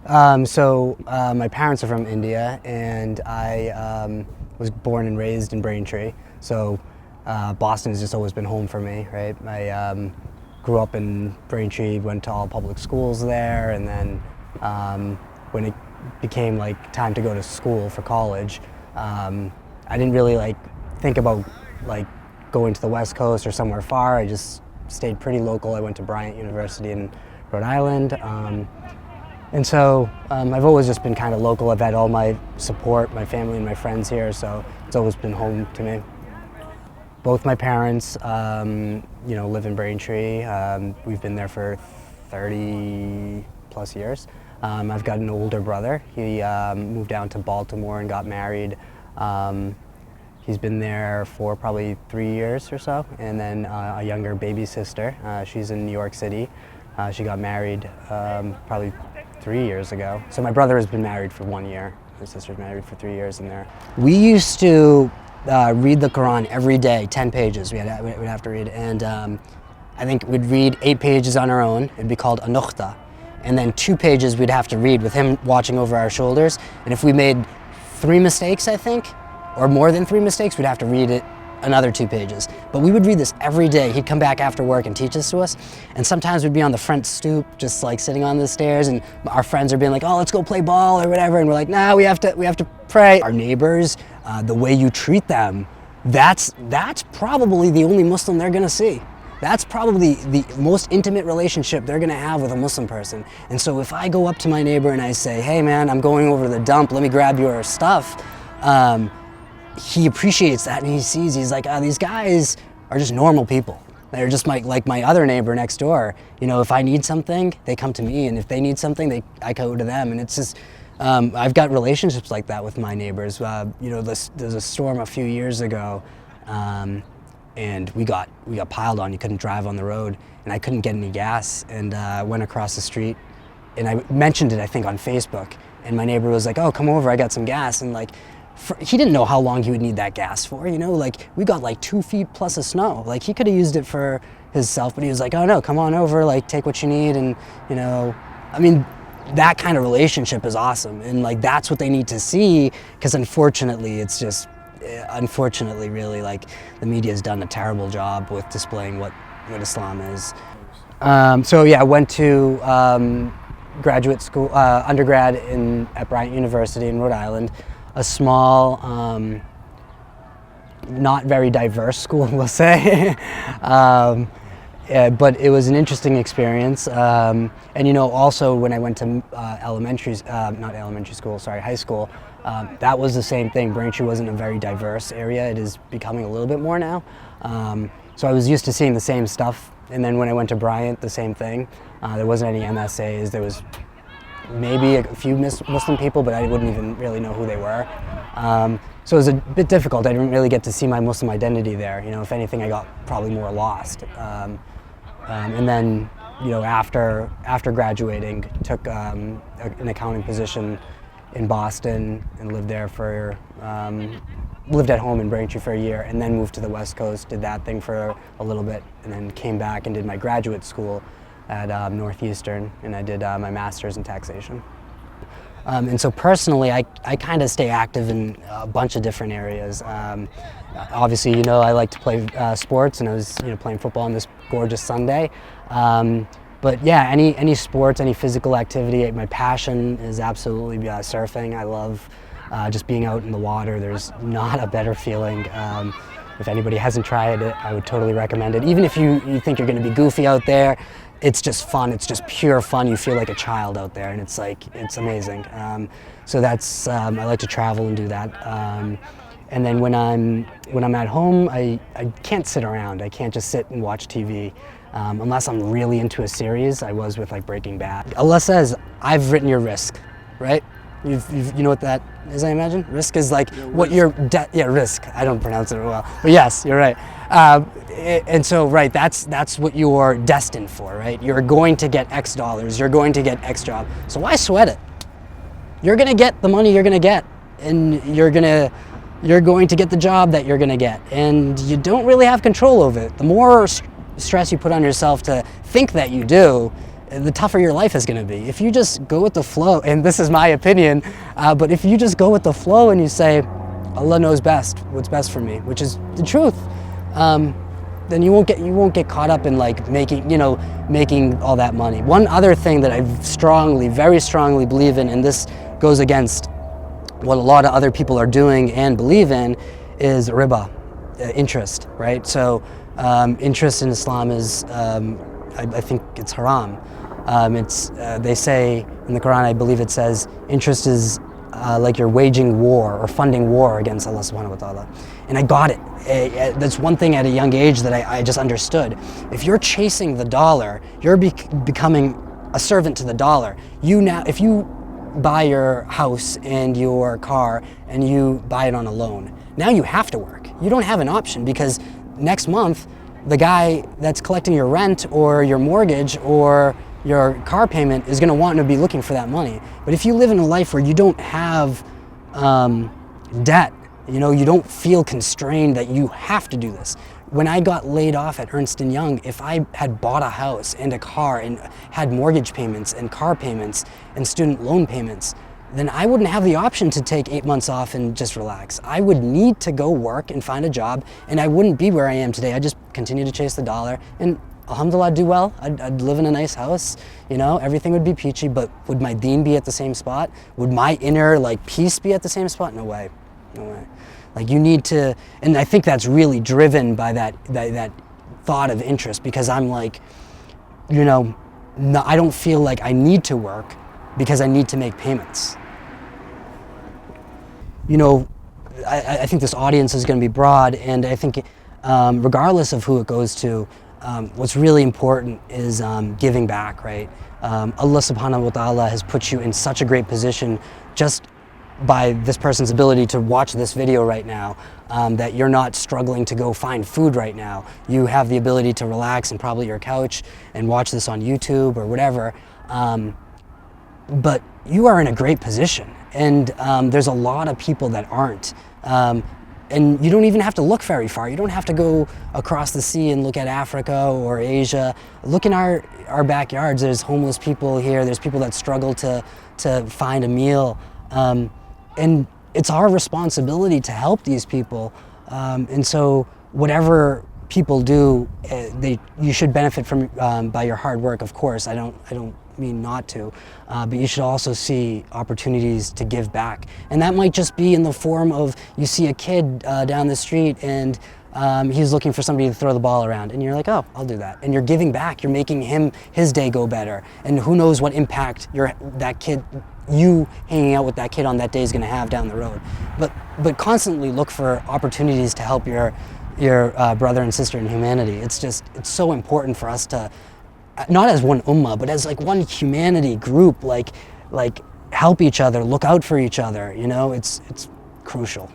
My parents are from India, and I was born and raised in Braintree. So Boston has just always been home for me, right? I grew up in Braintree, went to all public schools there, and then when it became like time to go to school for college, I didn't really think about going to the West Coast or somewhere far. I just stayed pretty local. I went to Bryant University in Rhode Island. I've always just been kind of local. I've had all my support, my family and my friends here, so it's always been home to me. Both my parents, live in Braintree. We've been there for 30 plus years. I've got an older brother. He moved down to Baltimore and got married. He's been there for probably 3 years or so. And then a younger baby sister. She's in New York City. She got married probably 3 years ago. So my brother has been married for 1 year. My sister's married for 3 years in there. We used to read the Quran every day, 10 pages we'd have to read. And I think we'd read 8 pages on our own. It'd be called a nukhta. And then 2 pages we'd have to read with him watching over our shoulders. And if we made 3 mistakes, I think, or more than 3 mistakes, we'd have to read it another 2 pages. But we would read this every day. He'd come back after work and teach this to us. And sometimes we'd be on the front stoop, just sitting on the stairs, and our friends are being like, "Oh, let's go play ball," or whatever. And we're like, "Nah, we have to pray." Our neighbors, the way you treat them, that's probably the only Muslim they're gonna see. That's probably the most intimate relationship they're gonna have with a Muslim person. And so if I go up to my neighbor and I say, "Hey man, I'm going over to the dump, let me grab your stuff," he appreciates that, and he's like, these guys are just normal people. They're just like my other neighbor next door. If I need something, they come to me, and if they need something, I go to them. And it's just, I've got relationships like that with my neighbors. There's a storm a few years ago, and we got piled on. You couldn't drive on the road, and I couldn't get any gas, and I went across the street, and I mentioned it, I think, on Facebook, and my neighbor was like, "Oh, come over, I got some gas," and he didn't know how long he would need that gas for, we got 2 feet plus of snow. He could have used it for himself, but he was like, "Oh no, come on over, take what you need." And, that kind of relationship is awesome. And that's what they need to see, because unfortunately, really, the media's done a terrible job with displaying what Islam is. I went to graduate school, undergrad at Bryant University in Rhode Island. A small, not very diverse school, we'll say. But it was an interesting experience. Also when I went to high school, that was the same thing. Braintree wasn't a very diverse area. It is becoming a little bit more now. So I was used to seeing the same stuff. And then when I went to Bryant, the same thing. There wasn't any MSAs. There was maybe a few Muslim people, but I wouldn't even really know who they were. So it was a bit difficult. I didn't really get to see my Muslim identity there. If anything, I got probably more lost. And then, after graduating, took an accounting position in Boston and lived at home in Braintree for a year, and then moved to the West Coast, did that thing for a little bit, and then came back and did my graduate school at Northeastern, and I did my master's in taxation. And so personally, I kind of stay active in a bunch of different areas. Obviously, I like to play sports, and I was playing football on this gorgeous Sunday. But yeah, any sports, any physical activity. My passion is absolutely surfing. I love just being out in the water. There's not a better feeling. If anybody hasn't tried it, I would totally recommend it. Even if you think you're going to be goofy out there, it's just fun. It's just pure fun. You feel like a child out there, and it's amazing. So that's I like to travel and do that. And then when I'm at home, I can't sit around. I can't just sit and watch TV unless I'm really into a series. I was with Breaking Bad. Allah says, "I've written your risk," right? You know what that is, I imagine? Risk is what your risk. I don't pronounce it well, but yes, you're right. And so, right, that's what you're destined for, right? You're going to get X dollars. You're going to get X job. So why sweat it? You're gonna get the money you're gonna get, and you're going to get the job that you're gonna get, and you don't really have control over it. The more stress you put on yourself to think that you do, the tougher your life is going to be. If you just go with the flow, and this is my opinion, but if you just go with the flow and you say, Allah knows best, what's best for me, which is the truth, then you won't get caught up in like making all that money. One other thing that I very strongly believe in, and this goes against what a lot of other people are doing and believe in, is riba, interest, right? So interest in Islam is, I think it's haram. They say in the Quran, I believe it says, interest is like you're waging war or funding war against Allah subhanahu wa ta'ala. And I got it. That's one thing at a young age that I just understood. If you're chasing the dollar, you're becoming a servant to the dollar. If you buy your house and your car and you buy it on a loan, now you have to work. You don't have an option, because next month, the guy that's collecting your rent or your mortgage or your car payment is going to want to be looking for that money. But if you live in a life where you don't have debt, you don't feel constrained that you have to do this. When I got laid off at Ernst & Young, if I had bought a house and a car and had mortgage payments and car payments and student loan payments, then I wouldn't have the option to take 8 months off and just relax. I would need to go work and find a job, and I wouldn't be where I am today. I'd just continue to chase the dollar, and alhamdulillah, I'd do well. I'd live in a nice house, everything would be peachy, but would my deen be at the same spot? Would my inner peace be at the same spot? No way, no way. You need to, and I think that's really driven by that thought of interest, because I'm like, I don't feel like I need to work because I need to make payments. I think this audience is going to be broad, and I think regardless of who it goes to, what's really important is giving back, right? Allah subhanahu wa ta'ala has put you in such a great position just by this person's ability to watch this video right now, that you're not struggling to go find food right now. You have the ability to relax and probably your couch and watch this on YouTube or whatever. But you are in a great position, and there's a lot of people that aren't. And you don't even have to look very far. You don't have to go across the sea and look at Africa or Asia. Look in our backyards. There's homeless people here. There's people that struggle to find a meal. And it's our responsibility to help these people. And so whatever people do, you should benefit from by your hard work, of course. I don't mean not to, but you should also see opportunities to give back. And that might just be in the form of, you see a kid down the street and he's looking for somebody to throw the ball around, and you're like, oh, I'll do that. And you're giving back, you're making his day go better. And who knows what impact you hanging out with that kid on that day is gonna have down the road. But constantly look for opportunities to help your brother and sister in humanity. It's so important for us to, not as one ummah, but as one humanity group, help each other, look out for each other, it's crucial.